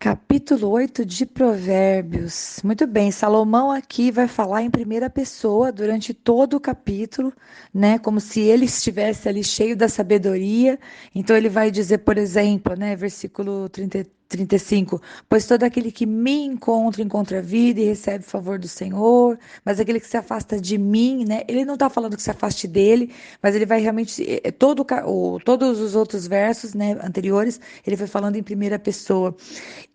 Capítulo 8 de Provérbios. Muito bem, Salomão aqui vai falar em primeira pessoa durante todo o capítulo, né? Como se ele estivesse ali cheio da sabedoria. Então ele vai dizer, por exemplo, né, versículo 35, pois todo aquele que me encontra a vida e recebe o favor do Senhor, mas aquele que se afasta de mim, né? Ele não está falando que se afaste dele, mas ele vai realmente, todos os outros versos, né, anteriores, ele vai falando em primeira pessoa.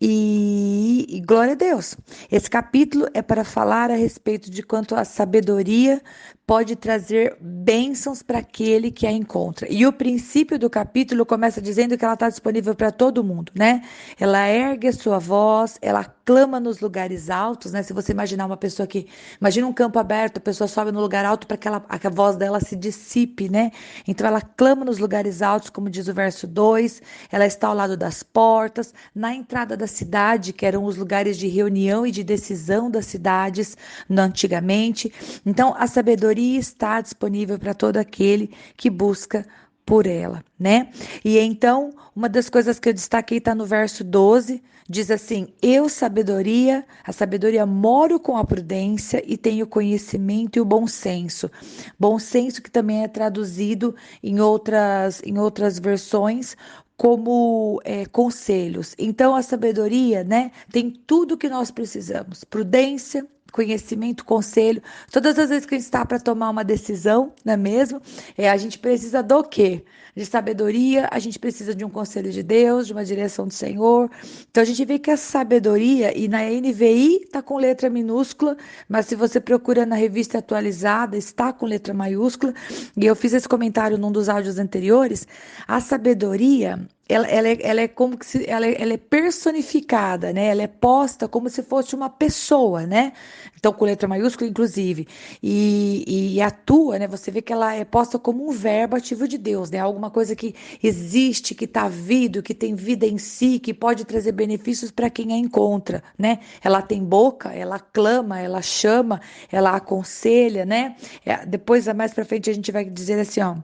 E glória a Deus. Esse capítulo é para falar a respeito de quanto a sabedoria pode trazer bênçãos para aquele que a encontra. E o princípio do capítulo começa dizendo que ela está disponível para todo mundo, né? Ela ergue a sua voz, ela clama nos lugares altos, né? Se você imaginar uma pessoa que, imagina um campo aberto, a pessoa sobe no lugar alto para que a voz dela se dissipe, né? Então ela clama nos lugares altos, como diz o verso 2, ela está ao lado das portas, na entrada da cidade, que eram os lugares de reunião e de decisão das cidades antigamente. Então, a sabedoria está disponível para todo aquele que busca por ela, né? E então, uma das coisas que eu destaquei está no verso 12, diz assim: eu, sabedoria, a sabedoria moro com a prudência e tenho conhecimento e o bom senso. Bom senso que também é traduzido em outras versões como conselhos. Então, a sabedoria, né, tem tudo que nós precisamos: prudência, conhecimento, conselho. Todas as vezes que a gente está para tomar uma decisão, não é mesmo? A gente precisa do quê? De sabedoria, a gente precisa de um conselho de Deus, de uma direção do Senhor. Então a gente vê que a sabedoria, e na NVI está com letra minúscula, mas se você procura na revista atualizada, está com letra maiúscula. E eu fiz esse comentário num dos áudios anteriores. A sabedoria, ela é como que se, ela é personificada, né? Ela é posta como se fosse uma pessoa, né? Então, com letra maiúscula, inclusive. E atua, né? Você vê que ela é posta como um verbo ativo de Deus, né? Alguma coisa que existe, que está vivo, que tem vida em si, que pode trazer benefícios para quem a encontra, né? Ela tem boca, ela clama, ela chama, ela aconselha, né? Depois, mais para frente, a gente vai dizer assim, ó.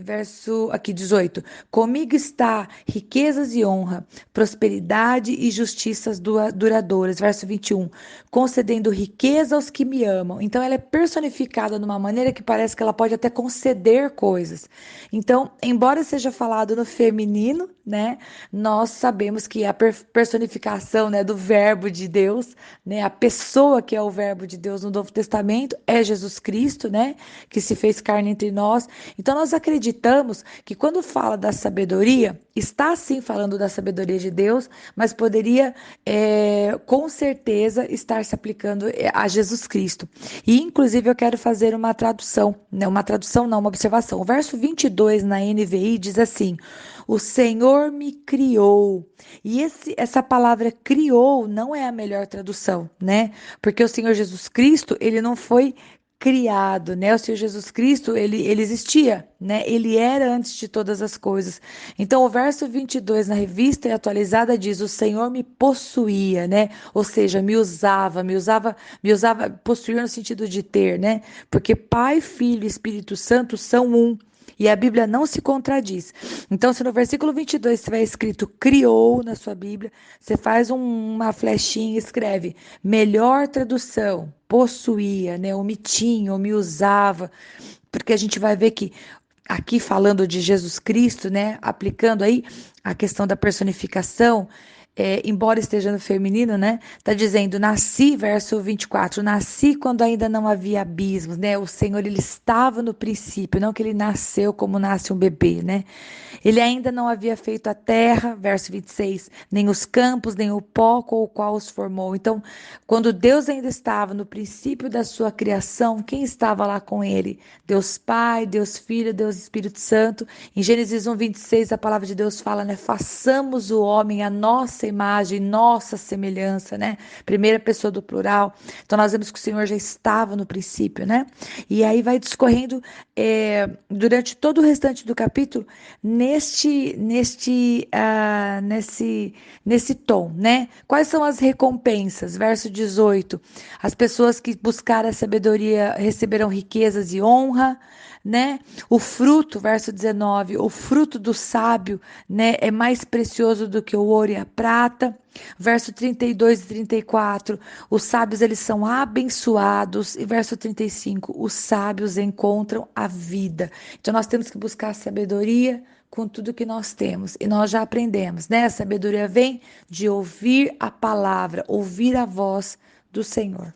Verso aqui 18. Comigo está riquezas e honra, prosperidade e justiças duradouras. Verso 21. Concedendo riqueza aos que me amam. Então ela é personificada de uma maneira que parece que ela pode até conceder coisas. Então, embora seja falado no feminino, né, nós sabemos que a personificação, né, do verbo de Deus, né, a pessoa que é o verbo de Deus no Novo Testamento é Jesus Cristo, né, que se fez carne entre nós. Então nós acreditamos que quando fala da sabedoria, está sim falando da sabedoria de Deus, mas poderia com certeza estar se aplicando a Jesus Cristo. E inclusive eu quero fazer uma tradução, né? Uma tradução não, uma observação. O verso 22 na NVI diz assim: o Senhor me criou. E essa palavra criou não é a melhor tradução, né? Porque o Senhor Jesus Cristo, ele não foi criado, né? O Senhor Jesus Cristo, ele existia, né? Ele era antes de todas as coisas. Então, o verso 22 na revista atualizada diz: o Senhor me possuía, né? Ou seja, me usava, possuir no sentido de ter, né? Porque Pai, Filho e Espírito Santo são um. E a Bíblia não se contradiz. Então, se no versículo 22 tiver escrito criou na sua Bíblia, você faz uma flechinha e escreve melhor tradução, possuía, né? Omitinha, ou me usava, porque a gente vai ver que aqui falando de Jesus Cristo, né? Aplicando aí a questão da personificação, embora esteja no feminino, né? Tá dizendo, nasci, verso 24, nasci quando ainda não havia abismos, né? O Senhor, ele estava no princípio, não que ele nasceu como nasce um bebê, né? Ele ainda não havia feito a terra, verso 26, nem os campos, nem o pó com o qual os formou. Então, quando Deus ainda estava no princípio da sua criação, quem estava lá com ele? Deus Pai, Deus Filho, Deus Espírito Santo. Em Gênesis 1, 26, a palavra de Deus fala, né? Façamos o homem a nossa imagem, nossa semelhança, né? Primeira pessoa do plural. Então, nós vemos que o Senhor já estava no princípio, né? E aí vai discorrendo durante todo o restante do capítulo nesse tom, né? Quais são as recompensas? Verso 18: as pessoas que buscaram a sabedoria receberão riquezas e honra, né? O fruto, verso 19, o fruto do sábio, né, é mais precioso do que o ouro e a prata. Verso 32 e 34, os sábios eles são abençoados. E verso 35, os sábios encontram a vida. Então nós temos que buscar a sabedoria com tudo que nós temos. E nós já aprendemos, né? A sabedoria vem de ouvir a palavra, ouvir a voz do Senhor.